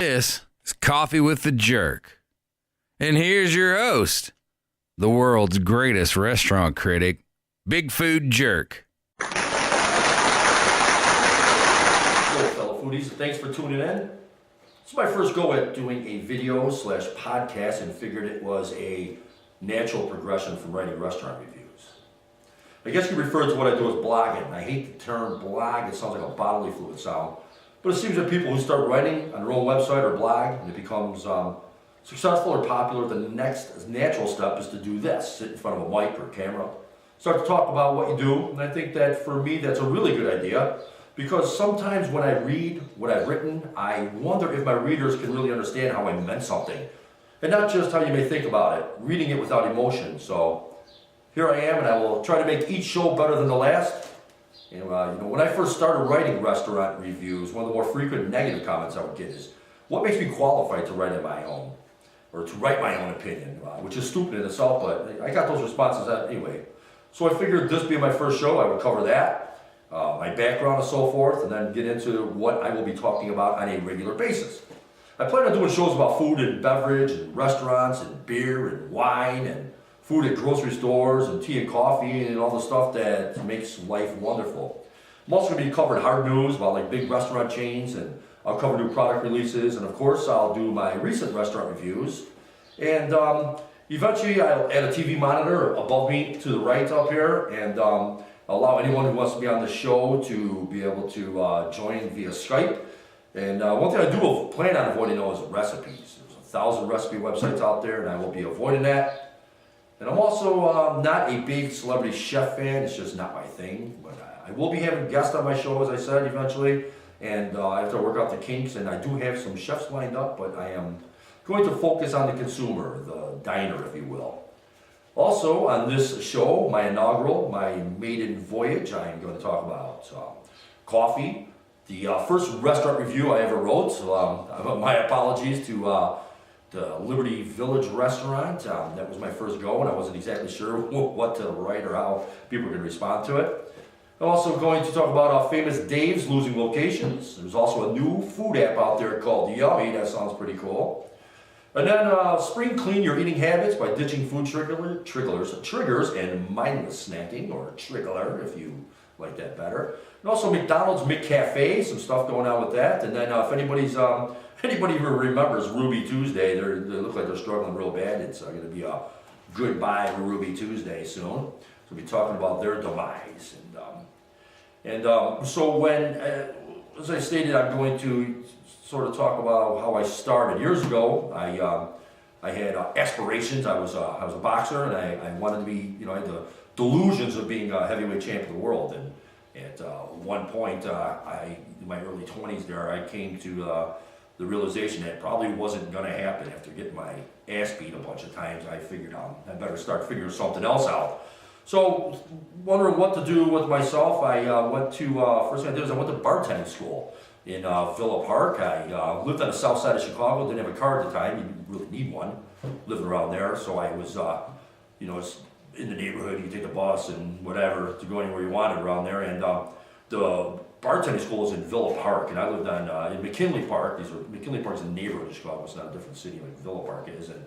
This is Coffee with the Jerk. And here's your host, the world's greatest restaurant critic, Big Food Jerk. Hello, fellow foodies. Thanks for tuning in. It's my first go at doing a video / podcast and figured it was a natural progression from writing restaurant reviews. I guess you refer to what I do as blogging. I hate the term blog. It sounds like a bodily fluid sound. But it seems that people who start writing on their own website or blog and it becomes successful or popular, the next natural step is to do this. Sit in front of a mic or camera, start to talk about what you do. And I think that for me, that's a really good idea because sometimes when I read what I've written, I wonder if my readers can really understand how I meant something. And not just how you may think about it, reading it without emotion. So here I am, and I will try to make each show better than the last. And, when I first started writing restaurant reviews, one of the more frequent negative comments I would get is, what makes me qualified to write my own, or to write my own opinion, which is stupid in itself, but I got those responses anyway. So I figured this being my first show, I would cover that, my background and so forth, and then get into what I will be talking about on a regular basis. I plan on doing shows about food and beverage, and restaurants, and beer, and wine, and food at grocery stores, and tea and coffee, and all the stuff that makes life wonderful. I'm also going to be covering hard news about like big restaurant chains, and I'll cover new product releases, and of course I'll do my recent restaurant reviews. And eventually I'll add a TV monitor above me to the right up here, and allow anyone who wants to be on the show to be able to join via Skype. And one thing I do plan on avoiding though is recipes. There's 1,000 recipe websites out there, and I will be avoiding that. And I'm also not a big celebrity chef fan. It's just not my thing. But I will be having guests on my show, as I said, eventually. And I have to work out the kinks. And I do have some chefs lined up, but I am going to focus on the consumer, the diner, if you will. Also, on this show, my inaugural, my maiden voyage, I am going to talk about coffee. The first restaurant review I ever wrote. So my apologies to the Liberty Village restaurant. That was my first go, and I wasn't exactly sure what to write or how people were going to respond to it. I'm also going to talk about Famous Dave's losing locations. There's also a new food app out there called Yummy. That sounds pretty cool. And then spring clean your eating habits by ditching food triggers and mindless snacking, or triggler if you like that better. And also McDonald's McCafe, some stuff going on with that. And then if anybody who remembers Ruby Tuesday, they look like they're struggling real bad. It's going to be a goodbye to Ruby Tuesday soon. So we'll be talking about their demise. So when, as I stated, I'm going to sort of talk about how I started. Years ago, I had aspirations. I was a boxer, and I wanted to be, I had the delusions of being a heavyweight champion of the world. And at one point, in my early 20s there, I came to the realization that it probably wasn't going to happen. After getting my ass beat a bunch of times, I figured I better start figuring something else out. So, wondering what to do with myself, I went to, first thing I did was I went to bartending school in Villa Park. I lived on the south side of Chicago, didn't have a car at the time, you didn't really need one, living around there. So I was, it's in the neighborhood, you could take the bus and whatever to go anywhere you wanted around there. And the bartending school is in Villa Park, and I lived on in McKinley Park. McKinley Park's a neighborhood of Chicago. It's not a different city like Villa Park is. And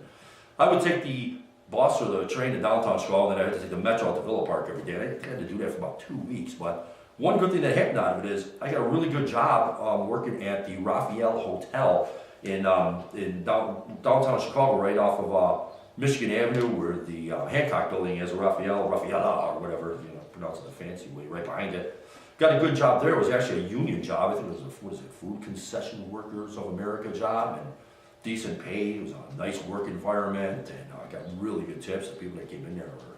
I would take the bus or the train to downtown Chicago, and then I had to take the metro out to Villa Park every day. I had to do that for about 2 weeks. But one good thing that happened out of it is I got a really good job working at the Raphael Hotel in downtown Chicago, right off of Michigan Avenue, where the Hancock Building is, Raphaela, or whatever, pronounce it the fancy way, right behind it. Got a good job there. It was actually a union job. I think it was Food Concession Workers of America job, and decent pay. It was a nice work environment, and I got really good tips. The people that came in there were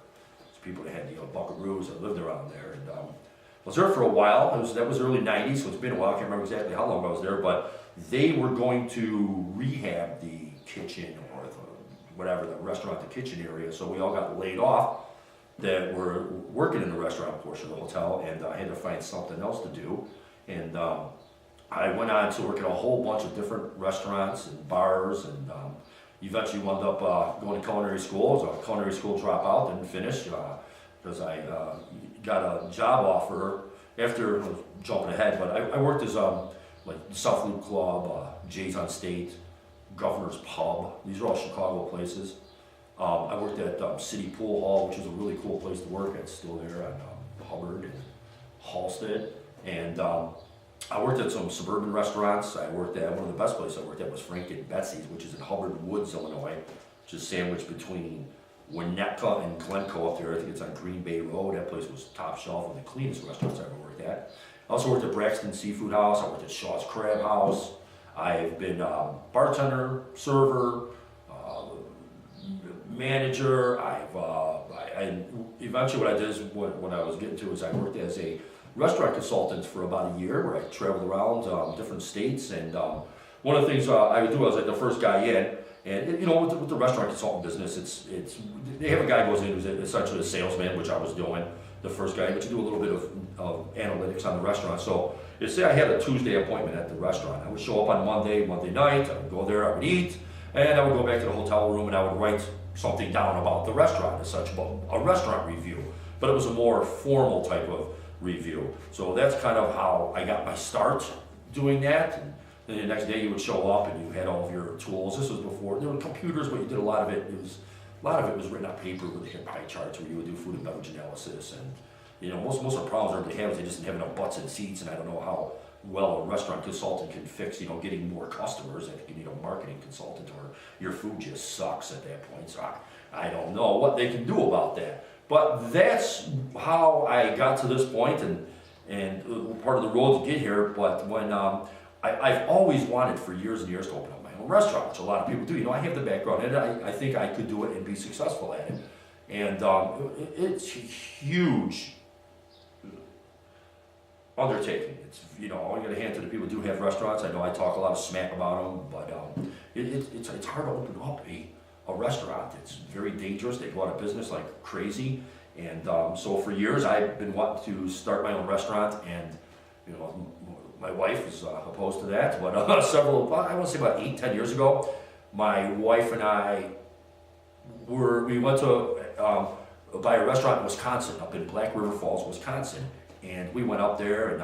people that had buckaroos that lived around there. And I was there for a while. That was early 90s, so it's been a while. I can't remember exactly how long I was there, but they were going to rehab the kitchen or the restaurant, the kitchen area. So we all got laid off that were working in the restaurant portion of the hotel, and I had to find something else to do. And I went on to work at a whole bunch of different restaurants and bars, and eventually wound up going to culinary school. I was a culinary school dropout, didn't finish because I got a job offer after, jumping ahead, but I worked as like the South Loop Club, Jay's on State, Governor's Pub. These are all Chicago places. I worked at City Pool Hall, which is a really cool place to work. It's still there on Hubbard and Halstead. And I worked at some suburban restaurants. I worked at, one of the best places I worked at was Frank and Betsy's, which is in Hubbard Woods, Illinois, which is sandwiched between Winnetka and Glencoe up there. I think it's on Green Bay Road. That place was top shelf, one of the cleanest restaurants I ever worked at. I also worked at Braxton Seafood House. I worked at Shaw's Crab House. I've been bartender, server, manager. Eventually what I did is, what I was getting to is I worked as a restaurant consultant for about a year, where I traveled around different states. And one of the things I would do, I was like the first guy in. And you know, with the restaurant consultant business, it's they have a guy who goes in who's essentially a salesman, which I was doing, the first guy, but you do a little bit of analytics on the restaurant. So you say I had a Tuesday appointment at the restaurant. I would show up on Monday night, I would go there, I would eat, and I would go back to the hotel room and I would write something down about the restaurant, as such, about a restaurant review. But it was a more formal type of review. So that's kind of how I got my start doing that. And then the next day you would show up and you had all of your tools. This was before there were computers, but you did a lot of it. A lot of it was written on paper where they had pie charts where you would do food and beverage analysis. And you know, most of the problems everybody had was they just didn't have enough butts and seats. And I don't know how well a restaurant consultant can fix, you know, getting more customers. I think you need a marketing consultant, or your food just sucks at that point. So I don't know what they can do about that. But that's how I got to this point, and part of the road to get here. But when I've always wanted for years and years to open up my own restaurant, which a lot of people do. You know, I have the background in it. I think I could do it and be successful at it. And it's a huge undertaking. It's, you know, I got to hand to the people who do have restaurants. I know I talk a lot of smack about them, but it's hard to open up a restaurant. It's very dangerous. They go out of business like crazy. And so for years I've been wanting to start my own restaurant, and you know, my wife is opposed to that. But I want to say about 8-10 years ago, my wife and I we went to buy a restaurant in Wisconsin, up in Black River Falls, Wisconsin. And we went up there, and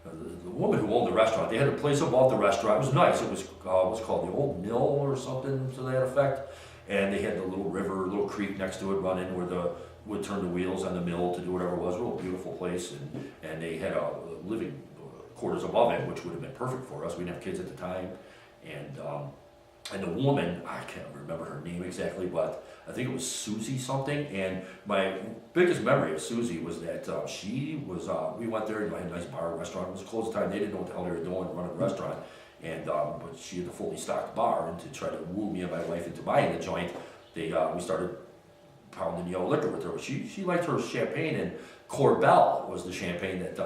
the woman who owned the restaurant, they had a place above the restaurant. It was nice. It was called the Old Mill or something to that effect. And they had the little river, little creek next to it running where would turn the wheels on the mill to do whatever it was. A real beautiful place. And they had living quarters above it, which would have been perfect for us. We didn't have kids at the time. And the woman, I can't remember her name exactly, but I think it was Susie something. And my biggest memory of Susie was that she was, we went there, and I had a nice bar restaurant. It was closed time. They didn't know what the hell they were doing running the restaurant. And but she had a fully stocked bar, and to try to woo me and my wife into buying the joint, we started pounding yellow liquor with her. She liked her champagne, and Corbel was the champagne that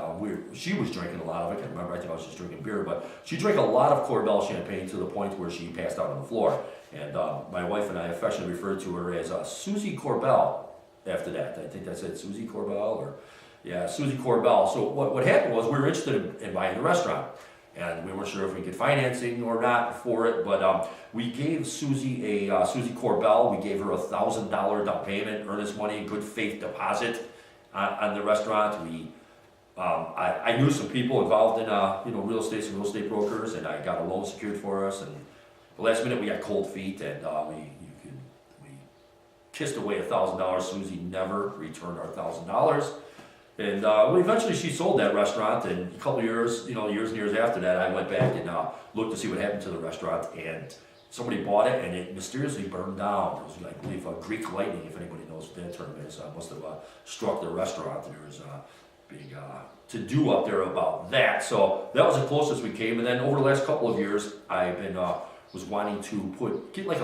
she was drinking a lot of. I can't remember. I think I was just drinking beer, but she drank a lot of Corbel champagne to the point where she passed out on the floor. And my wife and I affectionately referred to her as Susie Corbel after that. I think that's it, Susie Corbel, or yeah, Susie Corbel. So what happened was we were interested in buying the restaurant, and we weren't sure if we could financing or not for it. But we gave Susie Susie Corbel. We gave her $1,000 down payment, earnest money, good faith deposit on the restaurant. I knew some people involved in real estate, some real estate brokers, and I got a loan secured for us. And the last minute we got cold feet, and we kissed away $1,000. Susie never returned our $1,000. And eventually she sold that restaurant, and a couple of years, years and years after that, I went back and looked to see what happened to the restaurant, and somebody bought it, and it mysteriously burned down. It was, I believe, Greek lightning, if anybody knows what that term is. Must have struck the restaurant. There was a big to-do up there about that. So that was the closest we came. And then over the last couple of years, I've been was wanting to get like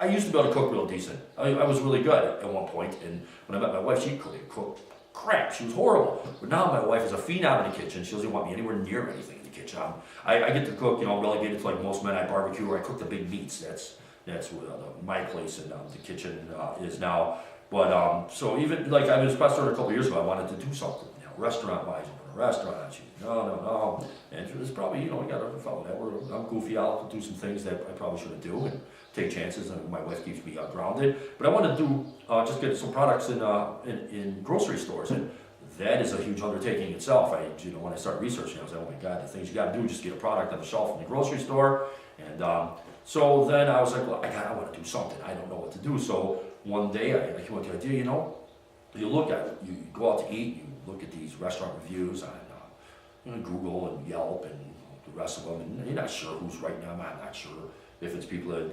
I used to be able to cook real decent. I was really good at one point, and when I met my wife, she couldn't cook crap. She was horrible. But now my wife is a phenom in the kitchen. She doesn't want me anywhere near anything in the kitchen. I get to cook, relegated to like most men. I barbecue, or I cook the big meats. That's what my place in the kitchen is now. But so even like I was pastor a couple of years ago, I wanted to do something, restaurant-wise, open a restaurant. She said, no. And it's probably, you got to follow that. I'm goofy. I'll do some things that I probably shouldn't do and take chances. And my wife keeps me grounded. But I want to do just get some products in grocery stores. And that is a huge undertaking itself. When I started researching, I was like, oh my God, the things you got to do, just get a product on the shelf in the grocery store. And so then I was like, well, I want to do something. I don't know what to do. So one day I came up with the idea, you go out to eat, you look at these restaurant reviews on Google and Yelp and the rest of them, and you're not sure who's right now. I'm not sure if it's people that,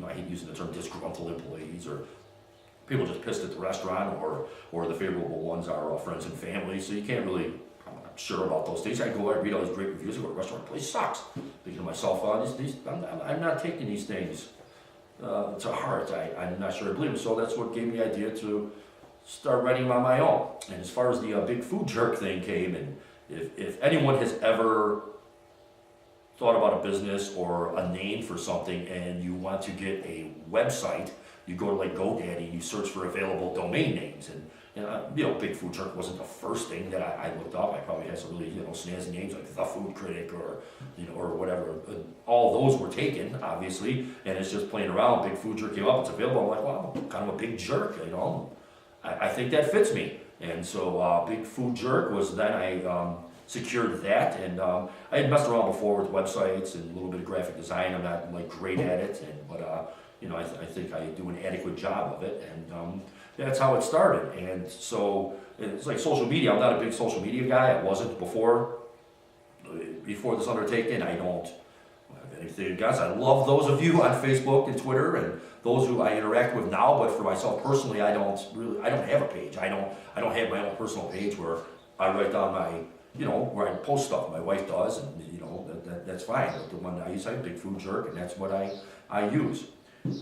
I hate using the term disgruntled employees, or people just pissed at the restaurant, or the favorable ones are friends and family. So you can't really, I'm not sure about those things. I read all these great reviews. I go, restaurant place sucks. Thinking to myself, I'm not taking these things to heart. I'm not sure I believe them. So that's what gave me the idea to start writing on my own. And as far as the big food jerk thing came, and if anyone has ever thought about a business or a name for something and you want to get a website, you go to like GoDaddy and you search for available domain names. And Big Food Jerk wasn't the first thing that I looked up. I probably had some really snazzy names like The Food Critic or whatever. All those were taken, obviously, and it's just playing around. Big Food Jerk came up, it's available. I'm like, well, I'm kind of a big jerk, I think that fits me. And so Big Food Jerk was then I secured that, and I had messed around before with websites and a little bit of graphic design. I'm not like great at it, but I think I do an adequate job of it, and that's how it started. And so it's like social media. I'm not a big social media guy. I wasn't before this undertaking. I don't have anything against. I love those of you on Facebook and Twitter and those who I interact with now. But for myself personally, I don't have a page. I don't have my own personal page where I write down my where I post stuff. My wife does, and that's fine. But the one I use, I'm Big Food Jerk, and that's what I use. And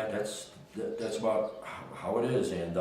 that's about how it is. And